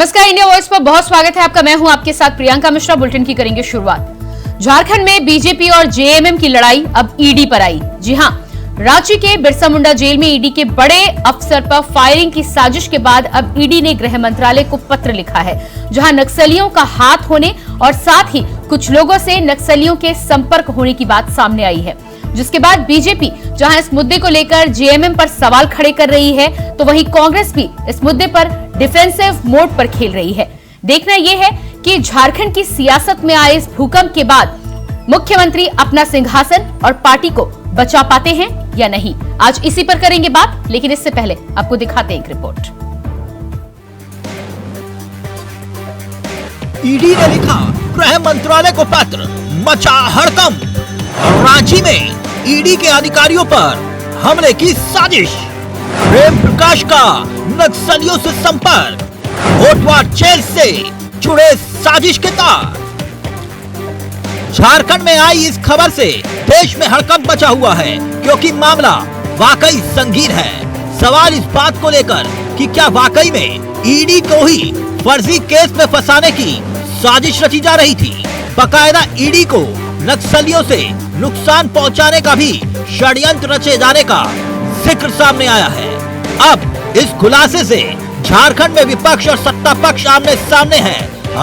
नमस्कार, India voice पर बहुत स्वागत है आपका। मैं हूं आपके साथ प्रियंका मिश्रा। बुलेटिन की करेंगे शुरुआत। झारखंड में बीजेपी और जेएमएम की लड़ाई अब ईडी पर आई। जी हां, रांची के बिरसा मुंडा जेल में ईडी के बड़े अफसर पर फायरिंग की साजिश के बाद अब ईडी ने गृह मंत्रालय को पत्र लिखा है, जहां नक्सलियों का हाथ होने और साथ ही कुछ लोगों से नक्सलियों के संपर्क होने की बात सामने आई है। जिसके बाद बीजेपी जहां इस मुद्दे को लेकर जेएमएम पर सवाल खड़े कर रही है, तो वहीं कांग्रेस भी इस मुद्दे पर डिफेंसिव मोड पर खेल रही है। देखना यह है कि झारखंड की सियासत में आए इस भूकंप के बाद मुख्यमंत्री अपना सिंहासन और पार्टी को बचा पाते हैं या नहीं। आज इसी पर करेंगे बात, लेकिन इससे पहले आपको दिखाते हैं एक रिपोर्ट। ईडी ने लिखा गृह मंत्रालय को पत्र, मचा हड़कंप। रांची में ईडी के अधिकारियों पर हमले की साजिश। प्रेम प्रकाश का नक्सलियों से संपर्क। होटवार जेल से जुड़े साजिश के तार। झारखंड में आई इस खबर से देश में हड़कंप मचा हुआ है, क्योंकि मामला वाकई संगीन है। सवाल इस बात को लेकर कि क्या वाकई में ईडी को ही फर्जी केस में फंसाने की साजिश रची जा रही थी। बकायदा ईडी को नक्सलियों से नुकसान पहुंचाने का भी षड्यंत्र रचे जाने का जिक्र सामने आया है। अब इस खुलासे से झारखंड में विपक्ष और सत्ता पक्ष आमने सामने हैं।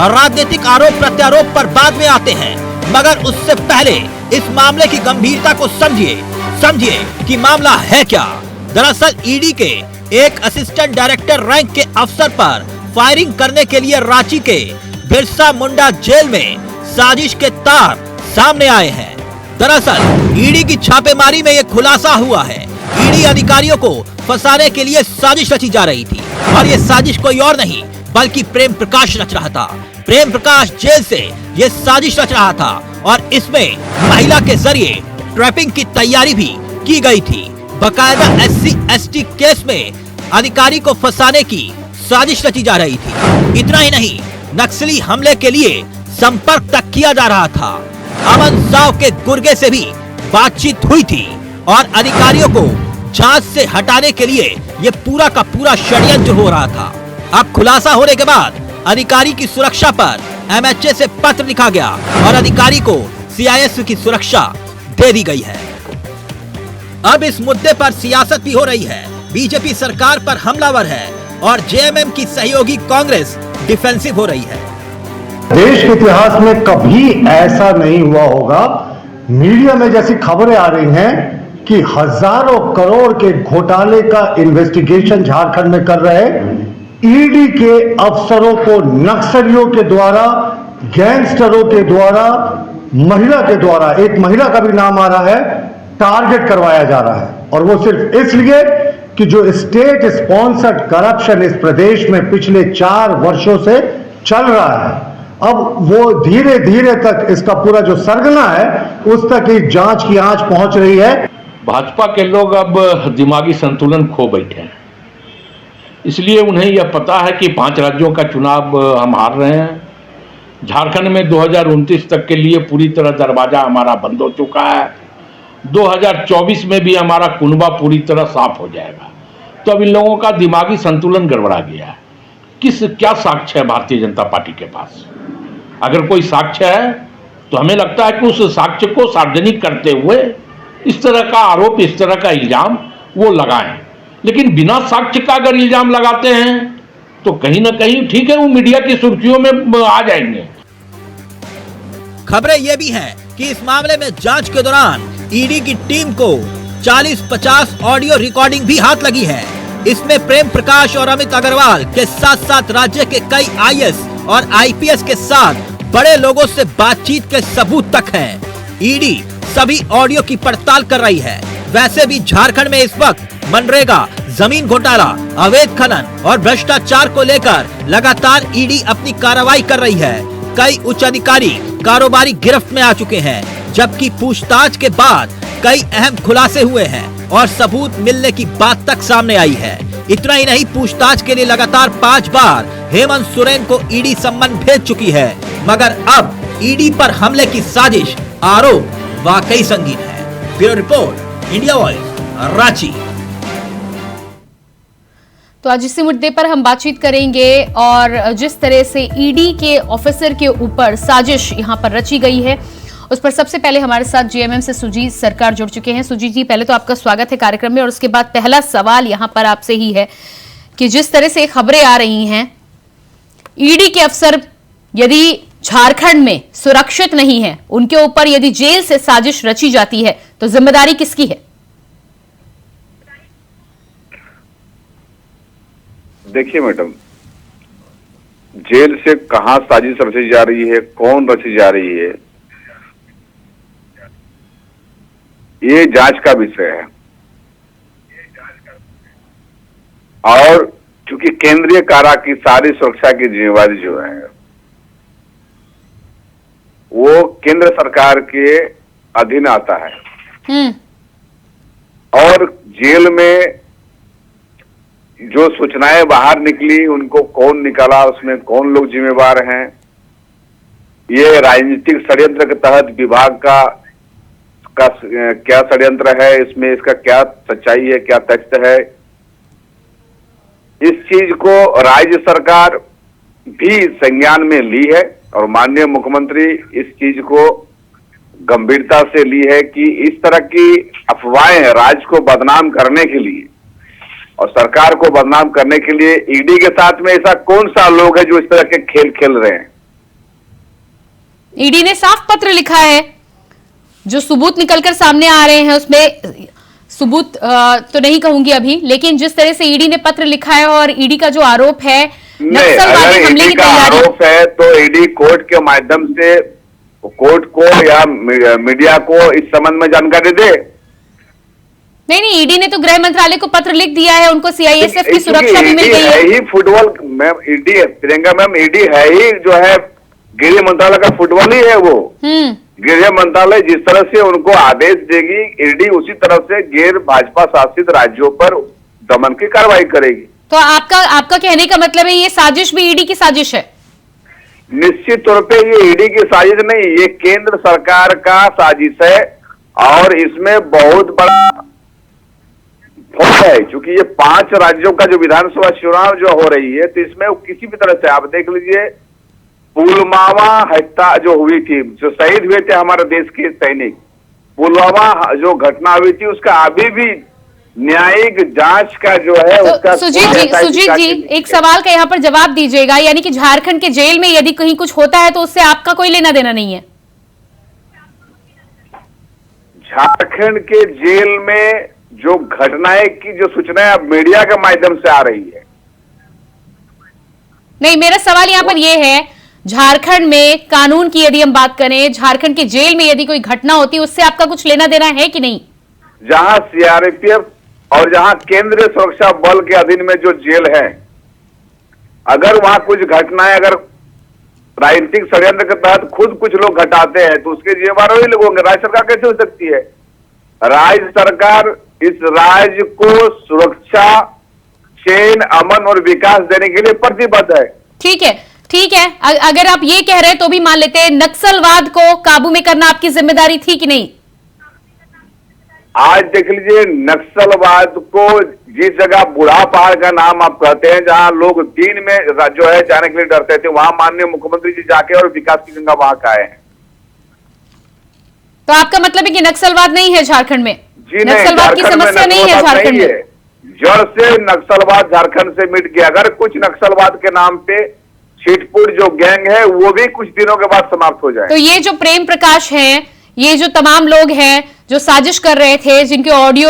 राजनीतिक आरोप प्रत्यारोप पर बाद में आते हैं, मगर उससे पहले इस मामले की गंभीरता को समझिए कि मामला है क्या। दरअसल ईडी के एक असिस्टेंट डायरेक्टर रैंक के अफसर पर फायरिंग करने के लिए रांची के बिरसा मुंडा जेल में साजिश के तार सामने आए हैं। दरअसल ईडी की छापेमारी में यह खुलासा हुआ है। ईडी अधिकारियों को फंसाने के लिए साजिश रची जा रही थी, और ये साजिश कोई और नहीं बल्कि प्रेम प्रकाश रच रहा था। प्रेम प्रकाश जेल से ये साजिश रच रहा था, और इसमें महिला के जरिए ट्रैपिंग की तैयारी भी की गई थी। बकायदा SC/ST केस में अधिकारी को फंसाने की साजिश रची जा रही थी। इतना ही नहीं, नक्सली हमले के लिए संपर्क तक किया जा रहा था। अमन साव के गुर्गे से भी बातचीत हुई थी, और अधिकारियों को जांच से हटाने के लिए ये पूरा का पूरा षड्यंत्र हो रहा था। अब खुलासा होने के बाद अधिकारी की सुरक्षा पर MHA से पत्र लिखा गया, और अधिकारी को CIS की सुरक्षा दे दी गई है। अब इस मुद्दे पर सियासत भी हो रही है। बीजेपी सरकार पर हमलावर है, और जेएमएम की सहयोगी कांग्रेस डिफेंसिव हो रही है। देश के इतिहास में कभी ऐसा नहीं हुआ होगा। मीडिया में जैसी खबरें आ रही हैं कि हजारों करोड़ के घोटाले का इन्वेस्टिगेशन झारखंड में कर रहे ईडी के अफसरों को नक्सलियों के द्वारा, गैंगस्टरों के द्वारा, महिला के द्वारा, एक महिला का भी नाम आ रहा है, टारगेट करवाया जा रहा है। और वो सिर्फ इसलिए कि जो स्टेट स्पॉन्सर्ड करप्शन इस प्रदेश में पिछले 4 वर्षों से चल रहा है, अब वो धीरे धीरे तक इसका पूरा जो सरगना है उस तक ही जांच की आंच पहुंच रही है। भाजपा के लोग अब दिमागी संतुलन खो बैठे हैं, इसलिए उन्हें यह पता है कि 5 राज्यों का चुनाव हम हार रहे हैं। झारखंड में 2029 तक के लिए पूरी तरह दरवाजा हमारा बंद हो चुका है। 2024 में भी हमारा कुनबा पूरी तरह साफ हो जाएगा। तो अब इन लोगों का दिमागी संतुलन गड़बड़ा गया है। क्या साक्ष्य है भारतीय जनता पार्टी के पास? अगर कोई साक्ष्य है तो हमें लगता है कि उस साक्ष्य को सार्वजनिक करते हुए इस तरह का आरोप, इस तरह का इल्जाम वो लगाएं। लेकिन बिना साक्ष्य का अगर इल्जाम लगाते हैं तो कहीं ना कहीं ठीक है, वो मीडिया की सुर्खियों में आ जाएंगे। खबरें ये भी हैं कि इस मामले में जांच के दौरान ईडी की टीम को 40-50 ऑडियो रिकॉर्डिंग भी हाथ लगी है। इसमें प्रेम प्रकाश और अमित अग्रवाल के साथ साथ राज्य के कई IAS और IPS के साथ बड़े लोगों से बातचीत के सबूत तक हैं। ईडी सभी ऑडियो की पड़ताल कर रही है। वैसे भी झारखंड में इस वक्त मनरेगा, जमीन घोटाला, अवैध खनन और भ्रष्टाचार को लेकर लगातार ईडी अपनी कार्रवाई कर रही है। कई उच्च अधिकारी, कारोबारी गिरफ्त में आ चुके हैं, जबकि पूछताछ के बाद कई अहम खुलासे हुए हैं और सबूत मिलने की बात तक सामने आई है। इतना ही नहीं, पूछताछ के लिए लगातार 5 बार हेमंत सोरेन को ईडी सम्मन भेज चुकी है। मगर अब ईडी पर हमले की साजिश, आरोप वाकई संगीन है। Bureau report, India voice, Ranchi. तो आज इसी मुद्दे पर हम बातचीत करेंगे और जिस तरह से ईडी के ऑफिसर के ऊपर साजिश यहां पर रची गई है उस पर सबसे पहले हमारे साथ जेएमएम से सुजीत सरकार जुड़ चुके हैं। सुजीत जी, पहले तो आपका स्वागत है कार्यक्रम में और उसके बाद पहला सवाल यहां पर आपसे ही है कि जिस तरह से खबरें आ रही हैं, ईडी के अफसर यदि झारखंड में सुरक्षित नहीं है, उनके ऊपर यदि जेल से साजिश रची जाती है तो जिम्मेदारी किसकी है? देखिए मैडम, जेल से कहां साजिश रची जा रही है, कौन रची जा रही है, ये जांच का विषय है। और चूंकि केंद्रीय कारा की सारी सुरक्षा की जिम्मेवारी जो है वो केंद्र सरकार के अधीन आता है। और जेल में जो सूचनाएं बाहर निकली उनको कौन निकाला, उसमें कौन लोग जिम्मेवार हैं, ये राजनीतिक षड्यंत्र के तहत विभाग का क्या षड्यंत्र है, इसमें इसका क्या सच्चाई है, क्या तथ्य है, इस चीज को राज्य सरकार भी संज्ञान में ली है और माननीय मुख्यमंत्री इस चीज को गंभीरता से ली है कि इस तरह की अफवाहें राज्य को बदनाम करने के लिए और सरकार को बदनाम करने के लिए ईडी के साथ में ऐसा कौन सा लोग है जो इस तरह के खेल खेल रहे हैं। ईडी ने साफ पत्र लिखा है, जो सबूत निकलकर सामने आ रहे हैं उसमें सबूत तो नहीं कहूंगी अभी, लेकिन जिस तरह से ईडी ने पत्र लिखा है और ईडी का जो आरोप है नक्सलवादी हमले की तैयारी, आरोप है तो ईडी कोर्ट के माध्यम से कोर्ट को या मीडिया को इस संबंध में जानकारी दे। नहीं, ईडी ने तो गृह मंत्रालय को पत्र लिख दिया है, उनको सीआईएसएफ की सुरक्षा भी मिल गई है। ही football ma'am, ED Priyanka ma'am, ED है ही जो है गृह मंत्रालय का फुटबॉल ही है वो। गृह मंत्रालय जिस तरह से उनको आदेश देगी, ईडी उसी तरह से गैर भाजपा शासित राज्यों पर दमन की कार्रवाई करेगी। तो आपका कहने का मतलब है ये साजिश भी ईडी की साजिश है? निश्चित तौर पे ये ईडी की साजिश नहीं, ये केंद्र सरकार का साजिश है और इसमें बहुत बड़ा है। क्योंकि ये 5 राज्यों का जो विधानसभा चुनाव जो हो रही है, तो इसमें किसी भी तरह से आप देख लीजिए, पुलवामा हत्या जो हुई थी, जो शहीद हुए थे हमारे देश के सैनिक, पुलवामा जो घटना हुई थी उसका अभी भी न्यायिक जांच का जो है तो उसका सुजीत जी एक सवाल का यहाँ पर जवाब दीजिएगा, यानी कि झारखंड के जेल में यदि कहीं कुछ होता है तो उससे आपका कोई लेना देना नहीं है? झारखंड के जेल में जो घटनाएं की जो सूचनाएं अब मीडिया के माध्यम से आ रही है, नहीं, मेरा सवाल यहाँ पर यह है, झारखंड में कानून की यदि हम बात करें, झारखंड के जेल में यदि कोई घटना होती है उससे आपका कुछ लेना देना है कि नहीं? जहां सीआरपीएफ और जहां केंद्रीय सुरक्षा बल के अधीन में जो जेल है, अगर वहां कुछ घटनाएं अगर राजनीतिक षड्यंत्र के तहत खुद कुछ लोग घटाते हैं तो उसके जिम्मेदार वही लोग होंगे। राज्य सरकार कैसे हो सकती है? राज्य सरकार इस राज्य को सुरक्षा, चैन, अमन और विकास देने के लिए प्रतिबद्ध है। ठीक है, अगर आप ये कह रहे हैं तो भी मान लेते हैं, नक्सलवाद को काबू में करना आपकी जिम्मेदारी थी कि नहीं? आज देख लीजिए, नक्सलवाद को जिस जगह बूढ़ा पहाड़ का नाम आप कहते हैं, जहां लोग दिन में जो है जाने के लिए डरते थे, वहां माननीय मुख्यमंत्री जी जाके और विकास की गंगा बहा के आए हैं। तो आपका मतलब है कि नक्सलवाद नहीं है झारखंड में? जी नहीं, नक्सलवाद की समस्या नहीं है झारखंड में? जड़ से नक्सलवाद झारखंड से मिट गया। अगर कुछ नक्सलवाद के नाम पे छिटपुट जो गैंग है वो भी कुछ दिनों के बाद समाप्त हो जाए। तो ये जो प्रेम प्रकाश हैं, ये जो तमाम लोग हैं जो साजिश कर रहे थे, जिनके ऑडियो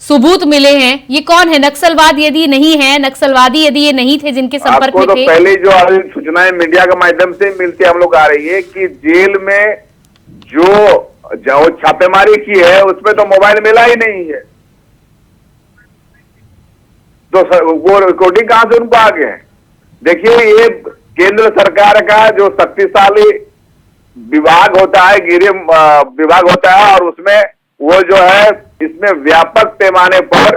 सबूत मिले हैं, ये कौन है? नक्सलवाद यदि नहीं है, नक्सलवादी यदि ये नहीं थे जिनके संपर्क में थे? तो पहले जो सूचनाएं मीडिया के माध्यम से मिलती हम लोग आ रही है कि जेल में जो छापेमारी की है उसमें तो मोबाइल मिला ही नहीं है, तो वो रिकॉर्डिंग कहां से उनको आ गए? देखिए, ये केंद्र सरकार का जो शक्तिशाली विभाग होता है, गृह विभाग होता है, और उसमें वो जो है इसमें व्यापक पैमाने पर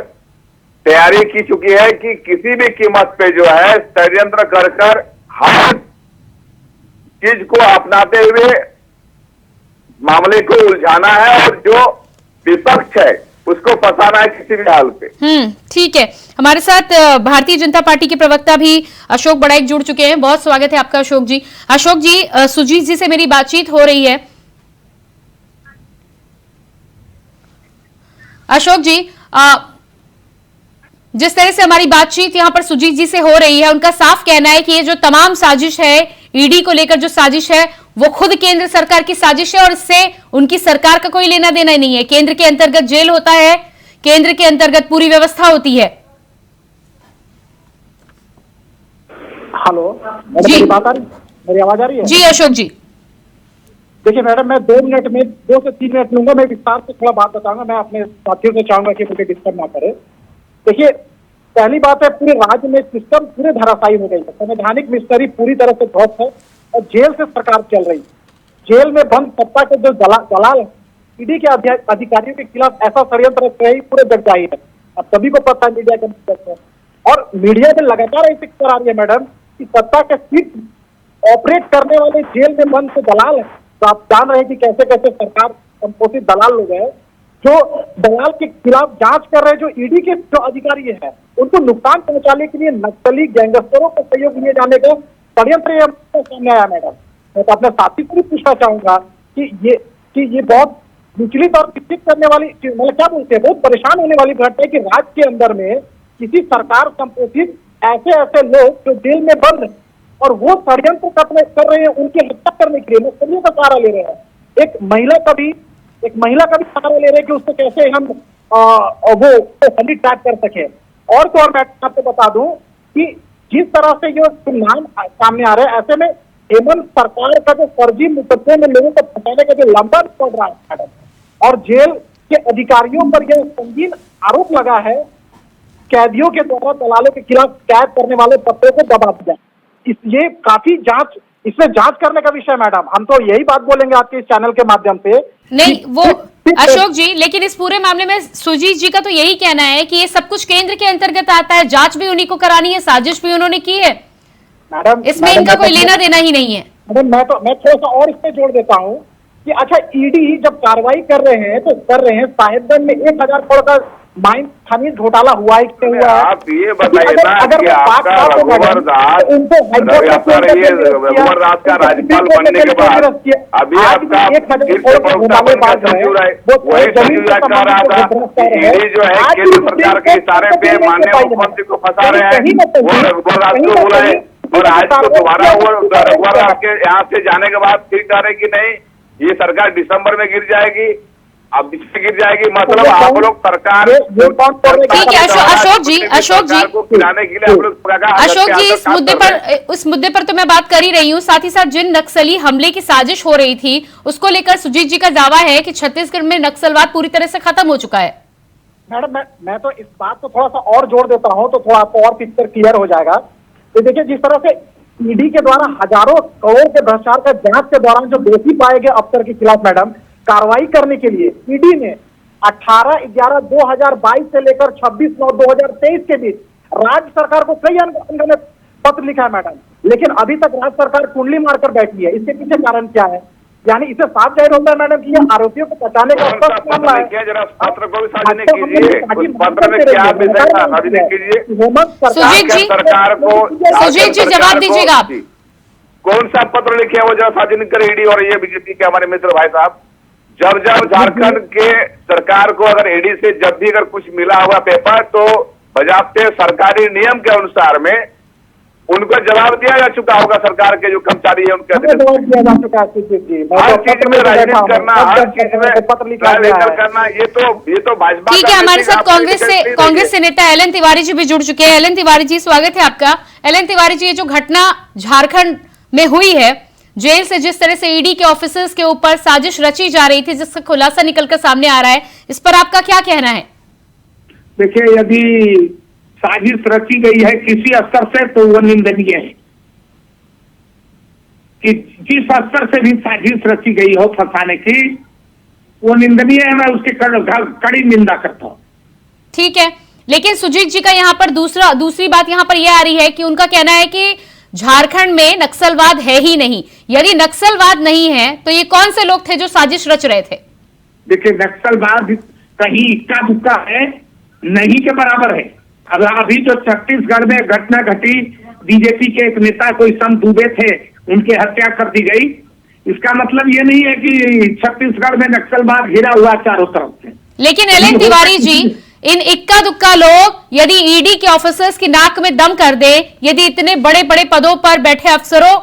तैयारी की चुकी है कि किसी भी कीमत पे जो है षड्यंत्र कर हर चीज को अपनाते हुए मामले को उलझाना है, और जो विपक्ष है उसको फंसाना है किसी भी हाल पे। ठीक है। हमारे साथ भारतीय जनता पार्टी के प्रवक्ता भी अशोक बड़ाइक जुड़ चुके हैं। बहुत स्वागत है आपका अशोक जी। अशोक जी, सुजीत जी से मेरी बातचीत हो रही है। अशोक जी, जिस तरह से हमारी बातचीत यहां पर सुजीत जी से हो रही है, उनका साफ कहना है कि ये जो तमाम साजिश है, ईडी को लेकर जो साजिश है, वो खुद केंद्र सरकार की साजिश है और इससे उनकी सरकार का कोई लेना देना नहीं है। केंद्र के अंतर्गत जेल होता है, केंद्र के अंतर्गत पूरी व्यवस्था होती है। हेलो जी, मेरी आवाज आ रही है? जी अशोक जी। देखिए मैडम, मैं 2 मिनट में 2 से 3 मिनट लूंगा। मैं विस्तार से थोड़ा बात बताऊंगा। मैं अपने साथियों से चाहूंगा कि मुझे डिस्टर्ब ना करे। देखिए, पहली बात है, पूरे राज्य में सिस्टम पूरे धराशायी हो गई है। संवैधानिक मिशनरी पूरी तरह से ध्वस्त है और जेल से सरकार चल रही है। जेल में बंद सत्ता के जो दलाल है, ईडी के अधिकारियों के खिलाफ ऐसा षड्यंत्र रच रही पूरे जग जाहिर है। अब सभी को पता है मीडिया के अंदर, और मीडिया में लगातार ऐसी खबर आ रही है मैडम कि सत्ता के सीट ऑपरेट करने वाले जेल में बंद से दलाल है। तो आप जान रहे हैं कि कैसे कैसे सरकार संपोषित दलाल लोग हैं जो दलाल के खिलाफ जांच कर रहे हैं। जो ईडी के जो अधिकारी है, उनको नुकसान पहुंचाने के लिए नक्सली गैंगस्टरों का सहयोग लिए जाने का षड्यंत्र सामने आया मैडम। मैं तो अपने साथी से भी पूछना चाहूंगा कि ये बहुत विचलित और चिंतित करने वाली, मतलब क्या बोलते हैं, बहुत परेशान होने वाली घटना है कि राज्य के अंदर में किसी सरकार संपोषित ऐसे लोग जो जेल में बंद है और वो षड्यंत्र कर रहे हैं उनकी हत्या करने के लिए, नक्सलियों का सहारा ले रहे हैं। एक महिला का भी सहारा ले रहे हैं कि उसको कैसे हम वो हंडी ट्रैप कर सके। और तो और मैं आपको बता दूं कि जिस तरह से ये नाम सामने आ रहे हैं, ऐसे में हेमंत सरकार का जो फर्जी मुकदमे में लोगों को फंसाने का जो लंबा पड़ रहा है मैडम, और जेल के अधिकारियों पर यह संगीन आरोप लगा है, कैदियों के द्वारा दलालों के खिलाफ कैद करने वाले पत्रों को दबा दिया। ये काफी इसमें जांच करने का विषय मैडम। हम तो यही बात बोलेंगे आपके इस चैनल के माध्यम से। नहीं वो अशोक जी, लेकिन इस पूरे मामले में सुजीत जी का तो यही कहना है कि ये सब कुछ केंद्र के अंतर्गत आता है, जांच भी उन्हीं को करानी है, साजिश भी उन्होंने की है मैडम। इसमें इनका कोई लेना देना ही नहीं है। मैडम, मैं थोड़ा सा और इसमें जोड़ देता हूँ कि अच्छा, ईडी जब कार्रवाई कर रहे हैं साहेबगंज में 1000 करोड़ का माइन खनिज घोटाला हुआ है, क्या हुआ है? आप ये बताइए ना कि आपका रघुवर दास का राज्यपाल बनने के बाद अभी आपका ईडी जो है केंद्र सरकार के इशारे पे माननीय मुख्यमंत्री को फंसा रहे हैं, वो रघुवर दास को बोला है, और आज को दोबारा वो रघुवर दास के यहाँ से जाने के बाद फिर कह रहे कि नहीं ये सरकार दिसंबर में गिर जाएगी, अब इससे गिर जाएगी। मतलब आप लोग सरकार ठीक है अशोक जी को गिराने के लिए अशोक जी इस मुद्दे पर तो मैं बात कर ही रही हूँ। साथ ही साथ जिन नक्सली हमले की साजिश हो रही थी उसको लेकर सुजीत जी का दावा है कि छत्तीसगढ़ में नक्सलवाद पूरी तरह से खत्म हो चुका है। मैडम, मैं तो इस बात को थोड़ा सा और जोड़ देता हूँ तो थोड़ा आपको और पिक्चर क्लियर हो जाएगा। तो देखिए, जिस तरह से ईडी के द्वारा हजारों करोड़ के भ्रष्टाचार का जांच के दौरान जो दोषी पाए गए अफसर के खिलाफ मैडम कार्रवाई करने के लिए ईडी ने 18/11/2022 से लेकर 26/9/2023 के बीच राज्य सरकार को कई अन्य पत्र लिखा है मैडम, लेकिन अभी तक राज्य सरकार कुंडली मारकर बैठी है। इसके पीछे कारण क्या है? यानी इसे साफ जाहिर होता है मैडम कि ये आरोपियों को बचाने का मामला है। पत्र को भी सार्वजनिक कीजिए, पत्र में क्या विषय था सार्वजनिक कीजिए। सुजीत जी जवाब दीजिएगा आप। कौन सा पत्र लिखे वो जरा सार्वजनिक करे ईडी और ये बीजेपी के हमारे मित्र भाई साहब। जब झारखंड के सरकार को अगर ईडी से जब भी अगर कुछ मिला हुआ पेपर तो बजाते सरकारी नियम के अनुसार में उनको जवाब दिया जा चुका होगा। सरकार के जो कर्मचारी है उनके जवाब दिया जा चुका है। हर चीज में राजनीति करना, हर चीज में राजनीति करना, ये तो भाजपा। ठीक है, हमारे साथ कांग्रेस से नेता एलन तिवारी जी भी जुड़ चुके हैं। एलन तिवारी जी, स्वागत है आपका। एलन तिवारी जी, ये जो घटना झारखंड में हुई है, जेल से जिस तरह से ईडी के ऑफिसर्स के ऊपर साजिश रची जा रही थी जिसका खुलासा निकलकर सामने आ रहा है, इस पर आपका क्या कहना है? देखिए, यदि साजिश रची गई है किसी स्तर से तो वो निंदनीय है कि जिस स्तर से भी साजिश रची गई हो फंसाने की, वो निंदनीय है। मैं उसकी कड़ी निंदा करता हूँ। ठीक है, लेकिन सुजीत जी का यहाँ पर दूसरी बात यहाँ पर यह आ रही है कि उनका कहना है कि झारखंड में नक्सलवाद है ही नहीं। यदि नक्सलवाद नहीं है तो ये कौन से लोग थे जो साजिश रच रहे थे? देखिए, नक्सलवाद कहीं इक्का दुक्का है, नहीं के बराबर है। अब अभी जो छत्तीसगढ़ में घटना घटी, बीजेपी के एक नेता कोई सम दुबे थे, उनकी हत्या कर दी गई, इसका मतलब ये नहीं है कि छत्तीसगढ़ में नक्सलवाद घिरा हुआ चारों तरफ से। लेकिन एलएन तिवारी जी, इन इक्का दुक्का लोग यदि ईडी के ऑफिसर्स की नाक में दम कर दे, यदि इतने बड़े बड़े पदों पर बैठे अफसरों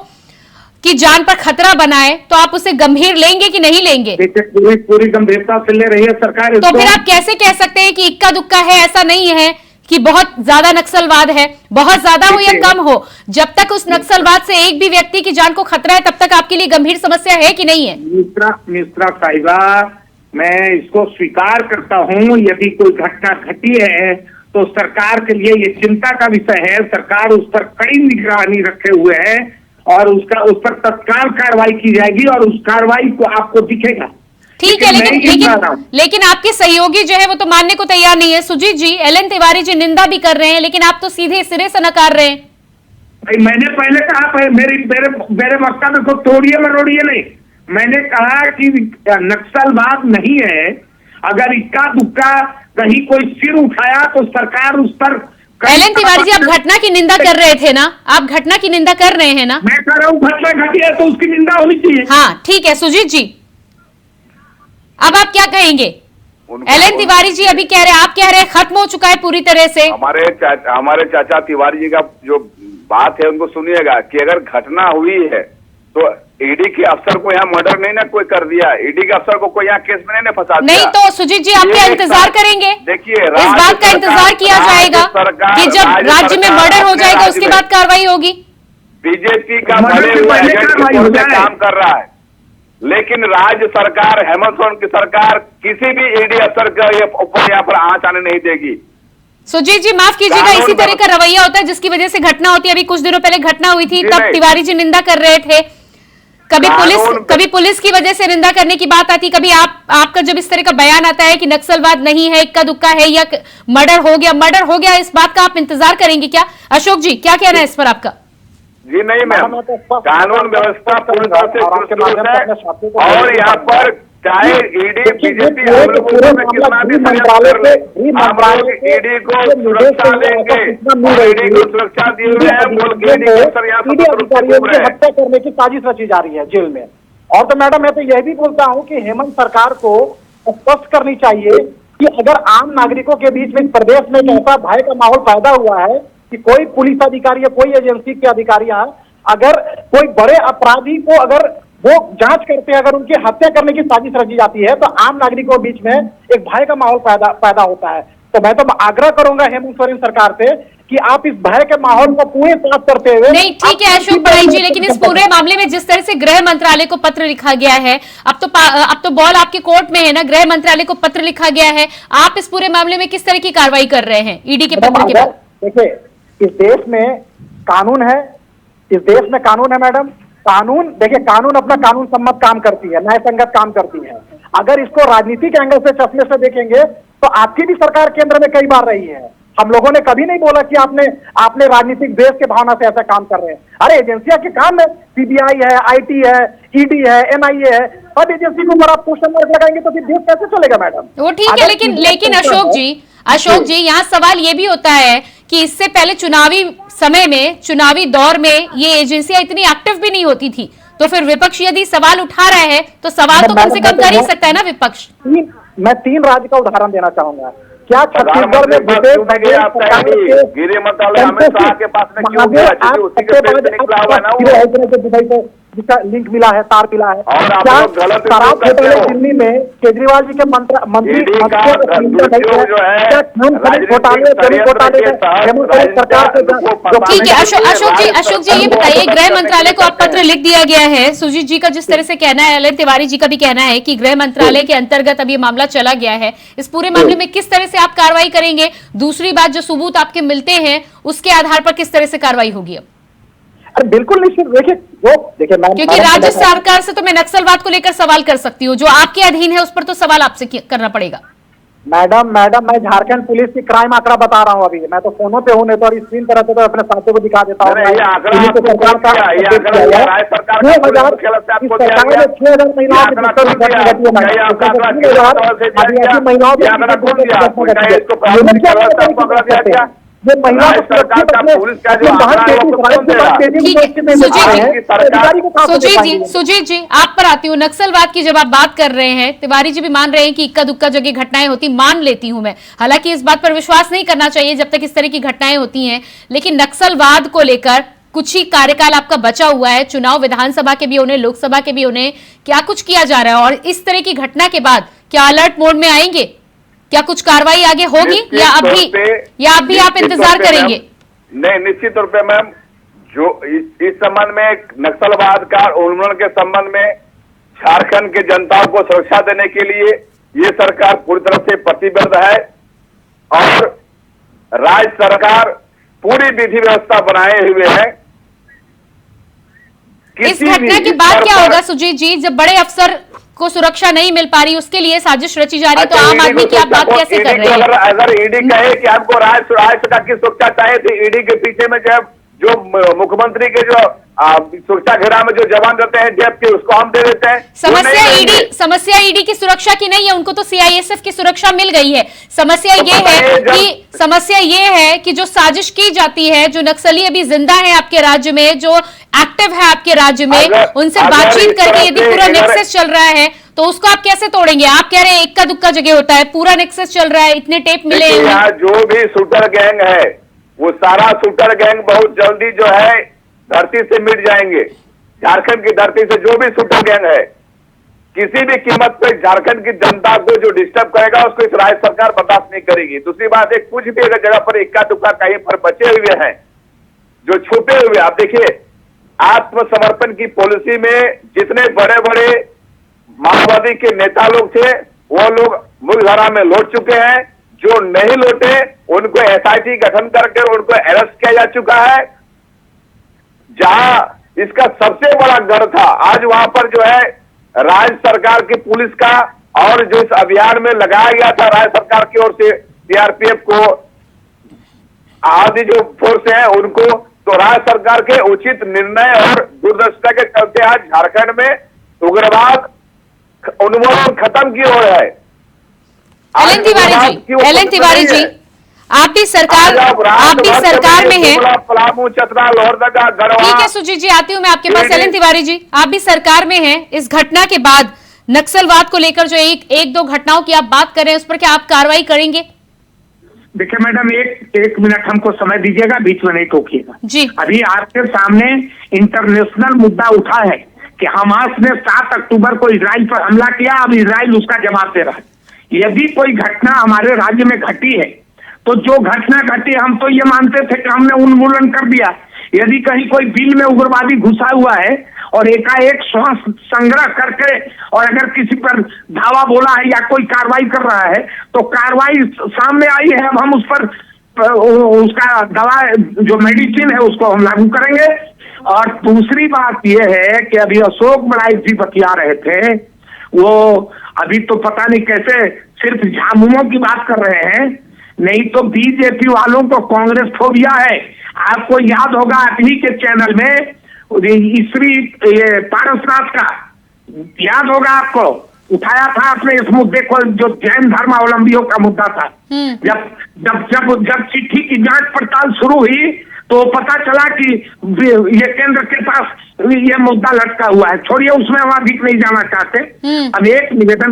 की जान पर खतरा बनाए, तो आप उसे गंभीर लेंगे कि नहीं लेंगे? पूरी गंभीरता से ले रही है सरकार। तो फिर आप कैसे कह सकते हैं कि इक्का दुक्का है? ऐसा नहीं है कि बहुत ज्यादा नक्सलवाद है, बहुत ज्यादा हो या कम हो, जब तक उस नक्सलवाद से एक भी व्यक्ति की जान को खतरा है, तब तक आपके लिए गंभीर समस्या है कि नहीं है? मिश्रा साहिबा, मैं इसको स्वीकार करता हूं, यदि कोई घटना घटी है तो सरकार के लिए ये चिंता का विषय है। सरकार उस पर कड़ी निगरानी रखे हुए है और उस पर तत्काल कार्रवाई की जाएगी और उस कार्रवाई को आपको दिखेगा। ठीक है, लेकिन आपके सहयोगी जो है वो तो मानने को तैयार नहीं है। सुजीत जी, एलएन तिवारी जी निंदा भी कर रहे हैं, लेकिन आप तो सीधे सिरे से नकार रहे हैं। भाई मैंने पहले कहा, मेरे वक्तव्य को तोड़िए मरोड़िए नहीं। मैंने कहा कि नक्सलवाद नहीं है, अगर इक्का दुक्का कहीं कोई सिर उठाया तो सरकार उस पर। एलएन तिवारी जी, आप घटना की निंदा कर रहे थे ना? आप घटना की निंदा कर रहे हैं ना? मैं कर रहा हूँ, घटना घटी है तो उसकी निंदा होनी चाहिए। हाँ ठीक है। सुजीत जी, अब आप क्या कहेंगे? एलएन तिवारी जी अभी कह रहे हैं, आप कह रहे हैं खत्म हो चुका है पूरी तरह से। हमारे चाचा तिवारी जी का जो बात है उनको सुनिएगा कि अगर घटना हुई है तो ईडी के अफसर को यहाँ मर्डर नहीं ना कोई कर दिया, ईडी के अफसर को कोई यहाँ केस में नहीं फंसा दिया। नहीं तो सुजीत जी, आप क्या इंतजार करेंगे? देखिए, इस बात का इंतजार किया जाएगा कि जब राज्य में मर्डर हो जाएगा उसके बाद कार्रवाई होगी। बीजेपी का काम कर रहा है, लेकिन राज्य सरकार, हेमंत सोरेन की सरकार किसी भी ईडी अफसर का ऊपर यहाँ पर आंच आने नहीं देगी। सुजीत जी माफ कीजिएगा, इसी तरह का रवैया होता है जिसकी वजह से घटना होती है। अभी कुछ दिनों पहले घटना हुई थी, तब तिवारी जी निंदा कर रहे थे। कभी पुलिस की वजह से निंदा करने की बात आती, कभी आपका जब इस तरह का बयान आता है कि नक्सलवाद नहीं है, इक्का दुक्का है या मर्डर हो गया, इस बात का आप इंतजार करेंगे क्या? अशोक जी, क्या कहना है इस पर आपका? जी नहीं मैम, कानून व्यवस्था पूरी तरह से दुरुस्त है और यहाँ पर चाहे ईडी बीजेपी हम लोगों में कितना भी मंत्रालय ले, हम लोग ईडी को सुरक्षा देंगे, ईडी को सुरक्षा दिए हुए हैं, बोल के ईडी अधिकारियों की हत्या करने की साजिश रची जा रही है जेल में। और तो मैडम मैं तो यह भी बोलता हूँ कि हेमंत सरकार को स्पष्ट करनी चाहिए कि अगर आम नागरिकों के बीच में प्रदेश में एक ऐसा भय का माहौल पैदा हुआ है कि कोई पुलिस अधिकारी या कोई एजेंसी के अधिकारियां अगर कोई बड़े अपराधी को अगर वो जांच करते हैं, अगर उनकी हत्या करने की साजिश रची जाती है, तो आम नागरिकों के बीच में एक भय का माहौल पैदा होता है। तो मैं तो आग्रह करूंगा हेमंत सोरेन सरकार से कि आप इस भय के माहौल को पूरे साफ करते हुए। नहीं ठीक है अशोक बड़ाई जी, लेकिन इस पूरे मामले में जिस तरह से गृह मंत्रालय को पत्र लिखा गया है, अब तो बॉल आपके कोर्ट में है ना, गृह मंत्रालय को पत्र लिखा गया है, आप इस पूरे मामले में किस तरह की कार्रवाई कर रहे हैं ईडी के पत्र के बाद? देखिए, इस देश में कानून है मैडम। कानून देखिए, कानून अपना कानून सम्मत काम करती है, न्याय संगत काम करती है। अगर इसको राजनीतिक एंगल से चश्मे से देखेंगे तो आपकी भी सरकार केंद्र में कई बार रही है। हम लोगों ने कभी नहीं बोला कि आपने राजनीतिक द्वेष के भावना से ऐसा काम कर रहे हैं। अरे एजेंसियां के काम है, सीबीआई है, आईटी है, ईडी है, एनआईए है, सब एजेंसी के ऊपर आप क्वेश्चन मार्क लगाएंगे तो फिर देश कैसे चलेगा मैडम? वो ठीक है, लेकिन अशोक जी यहाँ सवाल ये भी होता है कि इससे पहले चुनावी समय में, चुनावी दौर में ये एजेंसियां इतनी एक्टिव भी नहीं होती थी, तो फिर विपक्ष यदि सवाल उठा रहा है तो सवाल तो कम से कम कर ही सकता है ना विपक्ष। मैं 3 राज्य का उदाहरण देना चाहूंगा। क्या छत्तीसगढ़ में गृह मंत्रालय हमेशा के पास में क्यों गया? उसी के पेट से निकला हुआ ना वो, जिसका लिंक मिला है, तार मिला है। क्या शराब घोटाले दिल्ली में केजरीवाल जी के मंत्री ठीक है अशोक जी ये बताइए, गृह मंत्रालय को अब पत्र लिख दिया गया है। सुजीत जी का जिस तरह से कहना है, एलएन तिवारी जी का भी कहना है कि गृह मंत्रालय के अंतर्गत अब ये मामला चला गया है, इस पूरे मामले में किस तरह से आप कार्रवाई करेंगे? दूसरी बात, जो सबूत आपके मिलते हैं उसके आधार पर किस तरह से कार्रवाई होगी? अब अरे बिल्कुल निश्चित, देखिए क्योंकि राज्य सरकार से तो मैं नक्सलवाद को लेकर सवाल कर सकती हूँ, जो आपके अधीन है उस पर तो सवाल आपसे करना पड़ेगा। मैडम मैं झारखंड पुलिस की क्राइम आंकड़ा बता रहा हूँ अभी। मैं तो फोनों पे हूँ, नहीं तो स्क्रीन पर रहते तो अपने साथियों को दिखा देता हूँ। ये आंकड़ा आपको कौन दिया? ये आंकड़ा राज्य सरकार का आपको दिया गया? छह हजार महिलाओं की सुजीत जी आप पर आती हूँ। नक्सलवाद की जब आप बात कर रहे हैं, तिवारी जी भी मान रहे हैं कि इक्का दुक्का जगह घटनाएं होती, मान लेती हूं मैं। हालांकि इस बात पर विश्वास नहीं करना चाहिए जब तक इस तरह की घटनाएं होती हैं, लेकिन नक्सलवाद को लेकर कुछ ही कार्यकाल आपका बचा हुआ है, चुनाव विधानसभा के भी होने, लोकसभा के भी होने, क्या कुछ किया जा रहा है? और इस तरह की घटना के बाद क्या अलर्ट मोड में आएंगे? क्या कुछ कार्रवाई आगे होगी या अभी आप इंतजार करेंगे? नहीं, निश्चित तौर पे मैम, जो इस संबंध में नक्सलवाद का उन्मूलन के संबंध में झारखंड के जनताओं को सुरक्षा देने के लिए ये सरकार पूरी तरह से प्रतिबद्ध है और राज्य सरकार पूरी विधि व्यवस्था बनाए हुए है। इस घटना के बाद क्या होगा सुजीत जी, जब बड़े अफसर को सुरक्षा नहीं मिल पा रही, उसके लिए साजिश रची जा रही है, तो आम आदमी की आप बात कैसे कर रहे हैं? अगर ईडी कहे कि हमको राज्य सरकार की सुरक्षा चाहिए थी, ईडी के पीछे में जो मुख्यमंत्री के जो सुरक्षा घेरा में जो जवान रहते हैं जेब के, उसको हम दे देते हैं। समस्या ईडी की सुरक्षा की नहीं है, उनको तो सीआईएसएफ की सुरक्षा मिल गई है। समस्या ये है कि जो साजिश की जाती है, जो नक्सली अभी जिंदा है आपके राज्य में, जो एक्टिव है आपके राज्य में, उनसे बातचीत करके यदि पूरा नेक्सस चल रहा है तो उसको आप कैसे तोड़ेंगे? आप कह रहे हैं इक्का दुक्का जगह होता है, पूरा नेक्सस चल रहा है, इतने टेप मिले हैं। जो भी शूटर गैंग है, वो सारा शूटर गैंग बहुत जल्दी जो है धरती से मिट जाएंगे। झारखंड की धरती से जो भी शूटर गैंग है, किसी भी कीमत पे झारखंड की जनता को जो डिस्टर्ब करेगा उसको इस राज्य सरकार बर्दाश्त नहीं करेगी। दूसरी बात है, कुछ भी अगर जगह पर इक्का दुक्का कहीं पर बचे हुए हैं, जो छुपे हुए, आप देखिए आत्मसमर्पण की पॉलिसी में जितने बड़े बड़े माओवादी के नेता लोग थे, वो लोग मुख्यधारा में लौट चुके हैं। जो नहीं लौटे उनको एसआईटी गठन करके उनको अरेस्ट किया जा चुका है। जहां इसका सबसे बड़ा गढ़ था, आज वहां पर जो है राज्य सरकार की पुलिस का और जो इस अभियान में लगाया गया था राज्य सरकार की ओर से सीआरपीएफ को आदि जो फोर्स है उनको, तो राज्य सरकार के उचित निर्णय और दूरदर्शिता के चलते आज झारखंड में उग्रवाद उन्मूलन खत्म की ओर है। एल एन तिवारी जी, आप भी सरकार में हैं। ठीक है सुजीत जी, आती हूँ मैं आपके पास। एल एन तिवारी जी, आप भी सरकार में हैं। इस घटना के बाद नक्सलवाद को लेकर जो एक दो घटनाओं की आप बात कर रहे हैं, उस पर क्या आप कार्रवाई करेंगे? देखिए मैडम, एक मिनट हमको समय दीजिएगा, बीच में नहीं टोकिएगा जी। अभी आपके सामने इंटरनेशनल मुद्दा उठा है कि हमास ने 7 अक्टूबर को इजराइल पर हमला किया, अब इजराइल उसका जवाब दे रहा है। यदि कोई घटना हमारे राज्य में घटी है तो जो घटना घटी, हम तो ये मानते थे कि हमने उन्मूलन कर दिया। यदि कहीं कोई बिल में उग्रवादी घुसा हुआ है और एकाएक श्वास संग्रह करके और अगर किसी पर धावा बोला है या कोई कार्रवाई कर रहा है, तो कार्रवाई सामने आई है। अब हम उस पर उसका दवा जो मेडिसिन है उसको हम लागू करेंगे। और दूसरी बात यह है कि अभी अशोक बड़ाई जी बतिया रहे थे, वो अभी तो पता नहीं कैसे सिर्फ झामुमो की बात कर रहे हैं, नहीं तो बीजेपी वालों को कांग्रेस फोबिया है। आपको याद होगा अभी के चैनल में श्री पारसनाथ का याद होगा आपको, उठाया था आपने इस मुद्दे को, जो जैन धर्मावलंबियों का मुद्दा था। जब चिट्ठी की जांच पड़ताल शुरू हुई तो पता चला कि ये केंद्र के पास ये मुद्दा लटका हुआ है। छोड़िए, उसमें हम अधिक नहीं जाना चाहते। अब एक निवेदन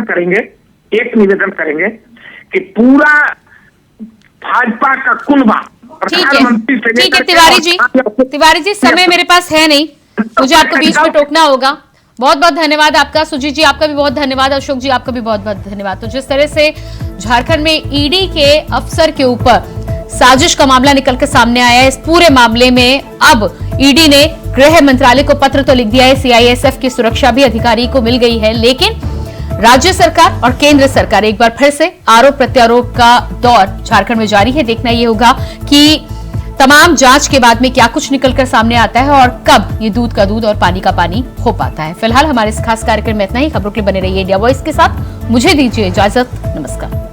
करेंगे कि पूरा भाजपा का कुनबा प्रधानमंत्री से, ठीक है तिवारी जी, समय मेरे पास है नहीं, मुझे आपको बीच में टोकना होगा। बहुत बहुत धन्यवाद आपका। सुजीत जी आपका भी बहुत धन्यवाद। अशोक जी आपका भी बहुत बहुत धन्यवाद। तो जिस तरह से झारखंड में ईडी के अफसर के ऊपर साजिश का मामला निकलकर सामने आया है, इस पूरे मामले में अब ईडी ने गृह मंत्रालय को पत्र तो लिख दिया है, सीआईएसएफ की सुरक्षा भी अधिकारी को मिल गई है, लेकिन राज्य सरकार और केंद्र सरकार एक बार फिर से आरोप प्रत्यारोप का दौर झारखंड में जारी है। देखना यह होगा कि तमाम जांच के बाद में क्या कुछ निकलकर सामने आता है और कब ये दूध का दूध और पानी का पानी हो पाता है। फिलहाल हमारे इस खास कार्यक्रम में इतना ही। खबरों के लिए बने रहिए इंडिया वॉइस के साथ। मुझे दीजिए इजाजत। नमस्कार।